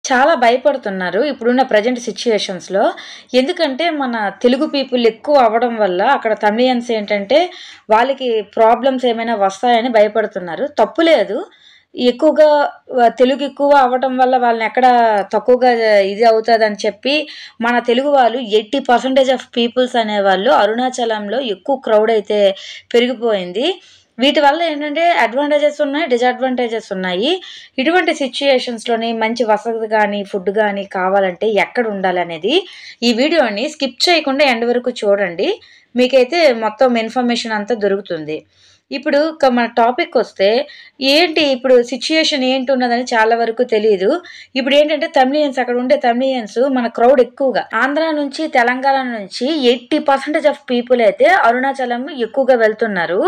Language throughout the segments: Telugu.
చాలా భయపడుతున్నారు ఇప్పుడున్న ప్రెజెంట్ సిట్యుయేషన్స్‌లో. ఎందుకంటే, మన తెలుగు పీపుల్ ఎక్కువ అవ్వడం వల్ల అక్కడ తమిళియన్స్ ఏంటంటే, వాళ్ళకి ప్రాబ్లమ్స్ ఏమైనా వస్తాయని భయపడుతున్నారు. తప్పు లేదు. ఎక్కువగా తెలుగు ఎక్కువ అవ్వటం వల్ల వాళ్ళనెక్కడ తక్కువగా ఇది అవుతదని చెప్పి, మన తెలుగు వాళ్ళు 80% ఆఫ్ పీపుల్స్ అనేవాళ్ళు అరుణాచలంలో ఎక్కువ క్రౌడ్ అయితే పెరిగిపోయింది. వీటి వల్ల ఏంటంటే అడ్వాంటేజెస్ ఉన్నాయి, డిసడ్వాంటేజెస్ ఉన్నాయి. ఇటువంటి సిట్యుయేషన్స్‌లోని మంచి వసతి గాని, ఫుడ్ గాని కావాలంటే ఎక్కడ ఉండాలనేది ఈ వీడియోని స్కిప్ చేయకుండా ఎండ్ వరకు చూడండి. మీకైతే మొత్తం ఇన్ఫర్మేషన్ అంతా దొరుకుతుంది. ఇప్పుడు మన టాపిక్‌కొస్తే ఏంటి ఇప్పుడు సిట్యుయేషన్ ఏంటున్నదని చాలా వరకు తెలీదు. ఇప్పుడేంటంటే తమిళియన్స్ అక్కడ ఉండే తమిళియన్స్ మన క్రౌడ్ ఎక్కువగా ఆంధ్ర నుంచి, తెలంగాణ నుంచి 80% ఆఫ్ పీపుల్ అయితే అరుణాచలం ఎక్కువగా వెళ్తున్నారు.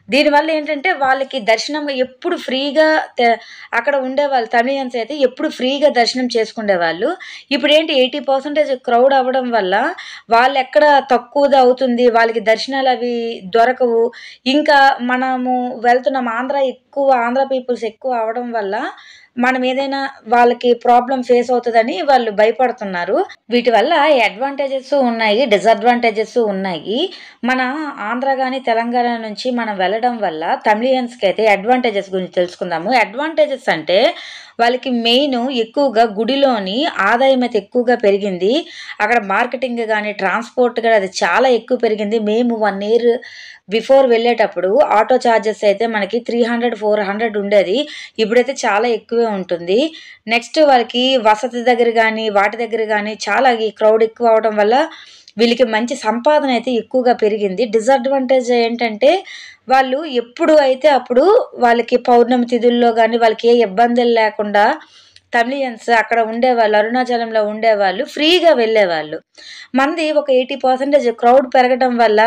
దీనివల్ల ఏంటంటే వాళ్ళకి దర్శనం ఎప్పుడు ఫ్రీగా అక్కడ ఉండేవాళ్ళు తమిళియన్స్ అయితే ఎప్పుడు ఫ్రీగా దర్శనం చేసుకునేవాళ్ళు. ఇప్పుడేంటి 80% క్రౌడ్ అవ్వడం వల్ల వాళ్ళెక్కడ తక్కువది అవుతుంది. వాళ్ళకి దర్శనాలవి దొరకవు. ఇంకా మనము వెళ్తున్నాం ఆంధ్ర పీపుల్స్ ఎక్కువ అవ్వడం వల్ల మనం ఏదైనా వాళ్ళకి ప్రాబ్లమ్ ఫేస్ అవుతదని వాళ్ళు భయపడుతున్నారు. వీటి వల్ల అడ్వాంటేజెస్ ఉన్నాయి, డిసడ్వాంటేజెస్ ఉన్నాయి. మన ఆంధ్ర గాని, తెలంగాణ నుంచి మనం వెళ్ళడం వల్ల తమిళియన్స్‌కైతే అడ్వాంటేజెస్ గురించి తెలుసుకుందాము. అడ్వాంటేజెస్ అంటే వాళ్ళకి మెయిన్ ఎక్కువగా గుడిలోని ఆదాయం అయితే ఎక్కువగా పెరిగింది. అక్కడ మార్కెటింగ్ గాని, ట్రాన్స్‌పోర్ట్ గాని అది చాలా ఎక్కువ పెరిగింది. మేము 1 ఇయర్ బిఫోర్ వెళ్ళేటప్పుడు ఆటో చార్జెస్ అయితే మనకి 300, 400 ఉండేది. ఇప్పుడైతే చాలా ఎక్కువే ఉంటుంది. నెక్స్ట్ వాళ్ళకి వసతి దగ్గర గాని, వాటి దగ్గర గాని చాలా ఈ క్రౌడ్ ఎక్కువ అవ్వడం వల్ల వీళ్ళకి మంచి సంపాదన అయితే ఎక్కువగా పెరిగింది. డిసడ్వాంటేజ్ ఏంటంటే వాళ్ళు ఎప్పుడు అయితే అప్పుడు వాళ్ళకి పౌర్ణమి తిథుల్లో గాని వాళ్ళకి ఏ ఇబ్బందులు లేకుండా తమిళియన్స్ అక్కడ ఉండేవాళ్ళు, అరుణాచలంలో ఉండేవాళ్ళు ఫ్రీగా వెళ్ళేవాళ్ళు. మనది ఒక 80% క్రౌడ్ పెరగడం వల్ల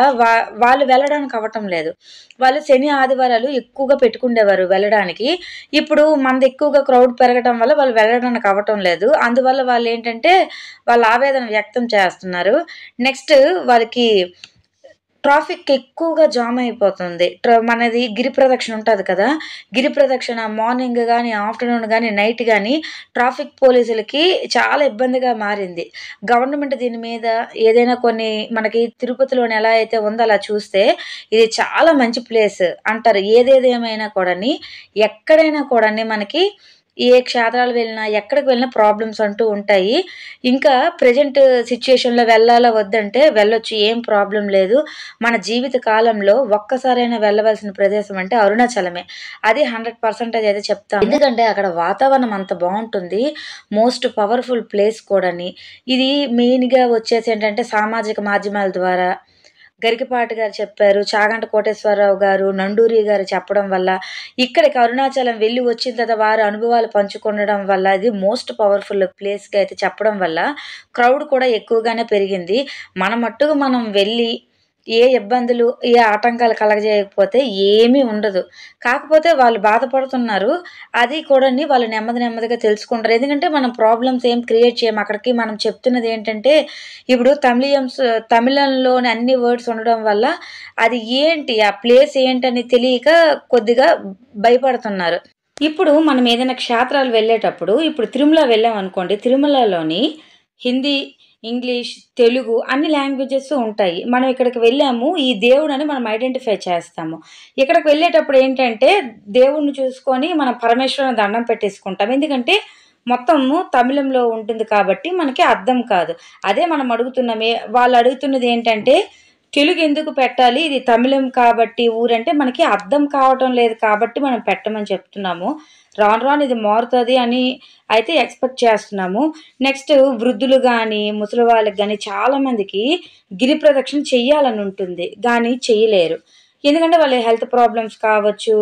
వాళ్ళు వెళ్ళడానికి అవ్వటం లేదు. వాళ్ళు శని, ఆదివారాలు ఎక్కువగా పెట్టుకుండేవారు వెళ్ళడానికి. ఇప్పుడు మనది ఎక్కువగా క్రౌడ్ పెరగడం వల్ల వాళ్ళు వెళ్ళడానికి అవ్వటం లేదు. అందువల్ల వాళ్ళేంటంటే వాళ్ళ ఆవేదన వ్యక్తం చేస్తున్నారు. నెక్స్ట్ వాళ్ళకి ట్రాఫిక్ ఎక్కువగా జామ్ అయిపోతుంది. మనది గిరి ప్రదక్షిణ ఉంటది కదా! గిరి ప్రదక్షిణ మార్నింగ్ గాని, ఆఫ్టర్‌నూన్ గాని, నైట్ గాని ట్రాఫిక్ పోలీసులకి చాలా ఇబ్బందిగా మారింది. గవర్నమెంట్ దీని మీద ఏదైనా కొన్ని మనకి తిరుపతిలోని ఎలా అయితే ఉందో అలా చూస్తే ఇది చాలా మంచి ప్లేస్ అంటారు. ఏదేదేమైనా కూడాని ఎక్కడైనా కూడాని మనకి ఏ క్షేత్రాలు వెళ్ళినా, ఎక్కడికి వెళ్ళినా ప్రాబ్లమ్స్ అంటూ ఉంటాయి. ఇంకా ప్రెజెంట్ సిట్యుయేషన్‌లో వెళ్ళాలా వద్దంటే వెళ్ళొచ్చు. ఏం ప్రాబ్లమ్ లేదు. మన జీవిత కాలంలో ఒక్కసారైనా వెళ్ళవలసిన ప్రదేశం అంటే అరుణాచలమే. అది 100% అయితే చెప్తాను. ఎందుకంటే అక్కడ వాతావరణం అంత బావుంటుంది. మోస్ట్ పవర్‌ఫుల్ ప్లేస్ కూడాని. ఇది మెయిన్‌గా వచ్చేసి ఏంటంటే సామాజిక మాధ్యమాల ద్వారా గరికపాటి గారు చెప్పారు. చాగంటి కోటేశ్వరరావు గారు, నండూరి గారు చెప్పడం వల్ల, ఇక్కడికి అరుణాచలం వెళ్లి వచ్చిన తర్వాత వారి అనుభవాలు పంచుకొనడం వల్ల ఇది మోస్ట్ పవర్‌ఫుల్ ప్లేస్‌గా అయితే చెప్పడం వల్ల క్రౌడ్ కూడా ఎక్కువగానే పెరిగింది. మన మట్టుకు మనం వెళ్లి ఏ ఇబ్బందులు, ఏ ఆటంకాలు కలగజేయకపోతే ఏమీ ఉండదు. కాకపోతే వాళ్ళు బాధపడుతున్నారు. అది కూడాని వాళ్ళు నెమ్మదిగా తెలుసుకుంటారు. ఎందుకంటే మనం ప్రాబ్లమ్స్ ఏం క్రియేట్ చేయము. అక్కడికి మనం చెప్తున్నది ఏంటంటే ఇప్పుడు తమిళంలోని అన్ని వర్డ్స్ ఉండడం వల్ల అది ఏంటి? ఆ ప్లేస్ ఏంటని తెలియక కొద్దిగా భయపడుతున్నారు. ఇప్పుడు మనం ఏదైనా క్షేత్రాలు వెళ్ళేటప్పుడు ఇప్పుడు తిరుమల వెళ్ళామనుకోండి. తిరుమలలోని హిందీ, ఇంగ్లీష్, తెలుగు అన్ని లాంగ్వేజెస్ ఉంటాయి. మనం ఇక్కడికి వెళ్ళాము. ఈ దేవుడని మనం ఐడెంటిఫై చేస్తాము. ఇక్కడికి వెళ్ళేటప్పుడు ఏంటంటే దేవుడిని చూసుకొని మనం పరమేశ్వరుని దండం పెట్టేసుకుంటాం. ఎందుకంటే మొత్తము తమిళంలో ఉంటుంది కాబట్టి మనకి అర్థం కాదు. అదే మనం అడుగుతున్నామే వాళ్ళు అడుగుతున్నది ఏంటంటే తెలుగు ఎందుకు పెట్టాలి? ఇది తమిళం కాబట్టి ఊరంటే మనకి అర్థం కావటం లేదు కాబట్టి మనం పెట్టమని చెప్తున్నాము. రాను రాను ఇది మారుతది అని అయితే ఎక్స్‌పెక్ట్ చేస్తున్నాము. నెక్స్ట్ వృద్ధులు గాని, ముసలి వాళ్ళకి గాని చాలా మందికి గిరి ప్రదక్షిణ చెయ్యాలని ఉంటుంది. గానీ చెయ్యలేరు. ఎందుకంటే వాళ్ళ హెల్త్ ప్రాబ్లమ్స్ కావచ్చు,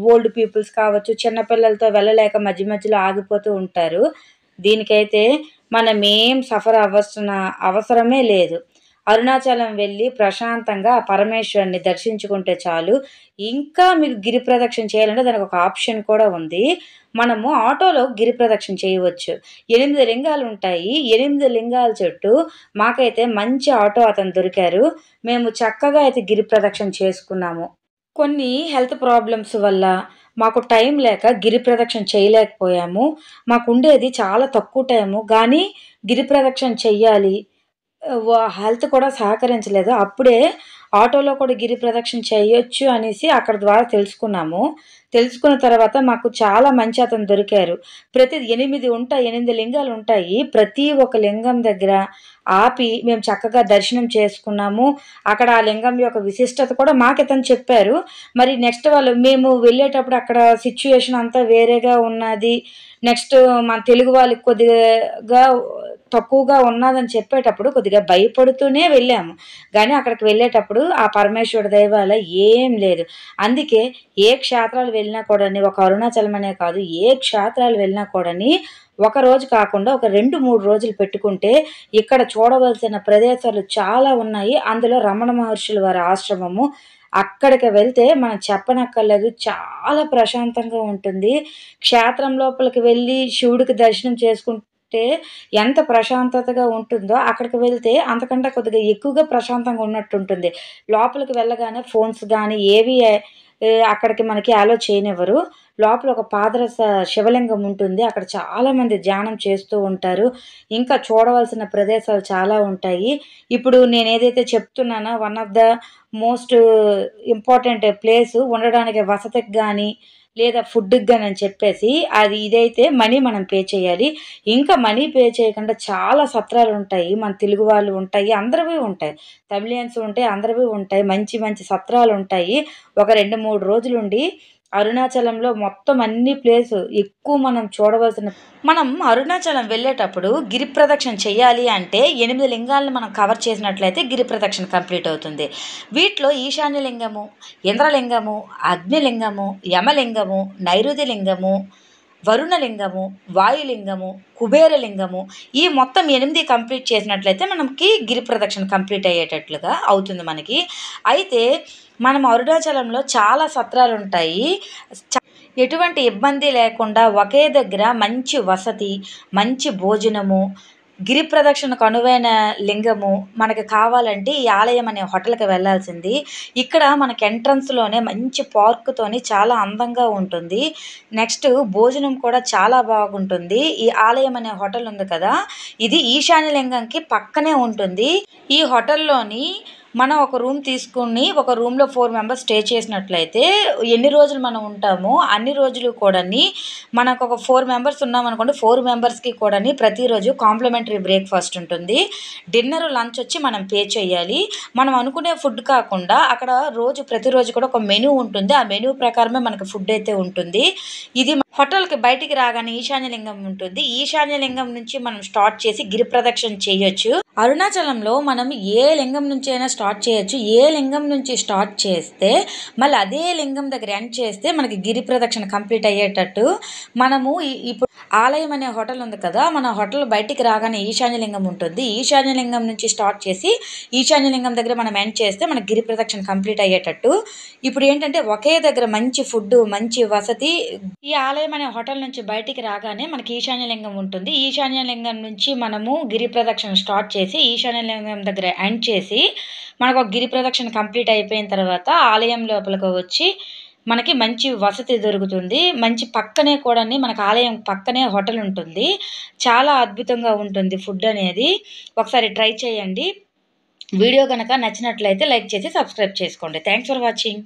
ఓల్డ్ పీపుల్స్ కావచ్చు, చిన్న పిల్లలతో వెళ్ళలేక మధ్యలో ఆగిపోతూ ఉంటారు. దీనికైతే మనమేం సఫర్ అవ్వాల్సిన అవసరమే లేదు. అరుణాచలం వెళ్లి ప్రశాంతంగా ఆ పరమేశ్వరుడిని దర్శించుకుంటే చాలు. ఇంకా మీకు గిరి ప్రదక్షిణ చేయాలంటే దానికొక ఆప్షన్ కూడా ఉంది. మనము ఆటోలో గిరి ప్రదక్షిణ చేయవచ్చు. 8 లింగాలుంటాయి. 8 లింగాల చుట్టూ మాకైతే మంచి ఆటో అతను దొరికారు. మేము చక్కగా అయితే గిరి ప్రదక్షిణ చేసుకున్నాము. కొన్ని హెల్త్ ప్రాబ్లమ్స్ వల్ల మాకు టైం లేక గిరి ప్రదక్షిణ చేయలేకపోయాము. మాకుండేది చాలా తక్కువ టైము. గానీ గిరి ప్రదక్షిణ చెయ్యాలి. హెల్త్ కూడా సహకరించలేదు. అప్పుడే ఆటోలో కూడా గిరి ప్రదక్షిణ చేయొచ్చు అనేసి అక్కడ ద్వారా తెలుసుకున్నాము. తెలుసుకున్న తర్వాత మాకు చాలా మంచి అతను దొరికారు. 8 లింగాలుంటాయి. ప్రతి ఒక్క లింగం దగ్గర ఆపి మేము చక్కగా దర్శనం చేసుకున్నాము. అక్కడ ఆ లింగం యొక్క విశిష్టత కూడా మాకితను చెప్పారు. మరి నెక్స్ట్ మేము వెళ్ళేటప్పుడు అక్కడ సిట్యుయేషన్ అంతా వేరేగా ఉన్నది. నెక్స్ట్ మన తెలుగు వాళ్ళకి కొద్దిగా తక్కువగా ఉన్నాదని చెప్పేటప్పుడు కొద్దిగా భయపడుతూనే వెళ్ళాము. గానీ అక్కడికి వెళ్ళేటప్పుడు ఆ పరమేశ్వరుడి దయ వల్ల ఏం లేదు. అందుకే ఏ క్షేత్రాలు వెళ్ళినా కూడాని ఒక అరుణాచలం అనే కాదు, ఏ క్షేత్రాలు వెళ్ళినా కూడాని ఒక రోజు కాకుండా ఒక 2, 3 రోజులు పెట్టుకుంటే ఇక్కడ చూడవలసిన ప్రదేశాలు చాలా ఉన్నాయి. అందులో రమణ మహర్షుల వారి ఆశ్రమము. అక్కడికి వెళ్తే మనం చెప్పనక్కర్లేదు. చాలా ప్రశాంతంగా ఉంటుంది. క్షేత్రం లోపలికి వెళ్ళి శివుడికి దర్శనం చేసుకుంటే ఎంత ప్రశాంతతగా ఉంటుందో అక్కడికి వెళ్తే అంతకంటే కొద్దిగా ఎక్కువగా ప్రశాంతంగా ఉన్నట్టుంటుంది. లోపలికి వెళ్ళగానే ఫోన్స్ గానీ ఏవి అక్కడికి మనకి అలో చేయనివ్వరు. లోపల ఒక పాదరస శివలింగం ఉంటుంది. అక్కడ చాలామంది ధ్యానం చేస్తూ ఉంటారు. ఇంకా చూడవలసిన ప్రదేశాలు చాలా ఉంటాయి. ఇప్పుడు నేనేదైతే చెప్తున్నానో one of the most important place ఉండడానికి వసతికి గానీ, లేదా ఫుడ్‌కి గాని అని చెప్పేసి ఇదైతే మనీ మనం పే చేయాలి. ఇంకా మనీ పే చేయకుండా చాలా సత్రాలుంటాయి. మన తెలుగు వాళ్ళు ఉంటాయి. అందరివి ఉంటాయి. తమిళియన్స్ ఉంటాయి. అందరివి ఉంటాయి. మంచి మంచి సత్రాలుంటాయి. ఒక 2, 3 రోజులుండి అరుణాచలంలో మొత్తం అన్ని ఎక్కువ మనం అరుణాచలం వెళ్ళేటప్పుడు గిరి ప్రదక్షిణ చెయ్యాలి అంటే 8 లింగాలను మనం కవర్ చేసినట్లయితే గిరి ప్రదక్షిణ కంప్లీట్ అవుతుంది. వీటిలో ఈశాన్య లింగము, ఇంద్రలింగము, అగ్నిలింగము, యమలింగము, నైరుతి లింగము, వరుణలింగము, వాయులింగము, కుబేరలింగము ఈ మొత్తం 8 కంప్లీట్ చేసినట్లయితే మనకి గిరి ప్రదక్షిణ కంప్లీట్ అయ్యేటట్లుగా అవుతుంది మనకి. అయితే మనం అరుణాచలంలో చాలా సత్రాలుంటాయి. ఎటువంటి ఇబ్బంది లేకుండా ఒకే దగ్గర మంచి వసతి, మంచి భోజనము, గిరి ప్రదక్షిణకు అనువైన లింగము మనకి కావాలంటే ఈ ఆలయం అనే హోటల్‌కి వెళ్ళాల్సింది. ఇక్కడ మనకి ఎంట్రన్స్‌లోనే మంచి పార్క్‌తోని చాలా అందంగా ఉంటుంది. నెక్స్ట్ భోజనం కూడా చాలా బాగుంటుంది. ఈ ఆలయం అనే హోటల్ ఉంది కదా! ఇది ఈశాన్య లింగంకి పక్కనే ఉంటుంది. ఈ హోటల్‌లోని మనం ఒక రూమ్ తీసుకొని ఒక రూమ్‌లో 4 మెంబర్స్ స్టే చేసినట్లయితే ఎన్ని రోజులు మనం ఉంటామో అన్ని రోజులు కూడాని మనకొక 4 మెంబర్స్ ఉన్నామనుకోండి 4 మెంబర్స్‌కి కూడాని ప్రతిరోజు కాంప్లిమెంటరీ బ్రేక్‌ఫాస్ట్ ఉంటుంది. డిన్నర్, లంచ్ వచ్చి మనం పే చేయాలి. మనం అనుకునే ఫుడ్ కాకుండా అక్కడ ప్రతిరోజు కూడా ఒక మెనూ ఉంటుంది. ఆ మెనూ ప్రకారమే మనకు ఫుడ్ అయితే ఉంటుంది. ఇది హోటల్‌కి బయటికి రాగానే ఈశాన్య లింగం ఉంటుంది. ఈశాన్య లింగం నుంచి మనం స్టార్ట్ చేసి గిరి ప్రదక్షిణ చేయొచ్చు. అరుణాచలంలో మనం ఏ లింగం నుంచి అయినా స్టార్ట్ చేయొచ్చు. ఏ లింగం నుంచి స్టార్ట్ చేస్తే మళ్ళీ అదే లింగం దగ్గర ఎండ్ చేస్తే మనకి గిరి ప్రదక్షిణ కంప్లీట్ అయ్యేటట్టు మనము ఇప్పుడు ఆలయం అనే హోటల్ ఉంది కదా! మన హోటల్ బయటికి రాగానే ఈశాన్య లింగం ఉంటుంది. ఈశాన్య లింగం నుంచి స్టార్ట్ చేసి ఈశాన్య లింగం దగ్గర మనం ఎండ్ చేస్తే మనకి గిరి ప్రదక్షిణ కంప్లీట్ అయ్యేటట్టు. ఇప్పుడు ఏంటంటే ఒకే దగ్గర మంచి ఫుడ్, మంచి వసతి. ఈ ఆలయం అనే హోటల్ నుంచి బయటికి రాగానే మనకి ఈశాన్య లింగం ఉంటుంది. ఈశాన్య లింగం నుంచి మనము గిరి ప్రదక్షిణ స్టార్ట్ చేసి ఈశాన్య లింగం దగ్గర ఎండ్ చేసి మనకు ఒక గిరి ప్రదక్షిణ కంప్లీట్ అయిపోయిన తర్వాత ఆలయం లోపలికి వచ్చి మనకి మంచి వసతి దొరుకుతుంది. మంచి పక్కనే కూడాని మనకు ఆలయం పక్కనే హోటల్ ఉంటుంది. చాలా అద్భుతంగా ఉంటుంది ఫుడ్ అనేది. ఒకసారి ట్రై చేయండి. వీడియో గనక నచ్చినట్లయితే లైక్ చేసి సబ్స్క్రైబ్ చేసుకోండి. Thanks for watching.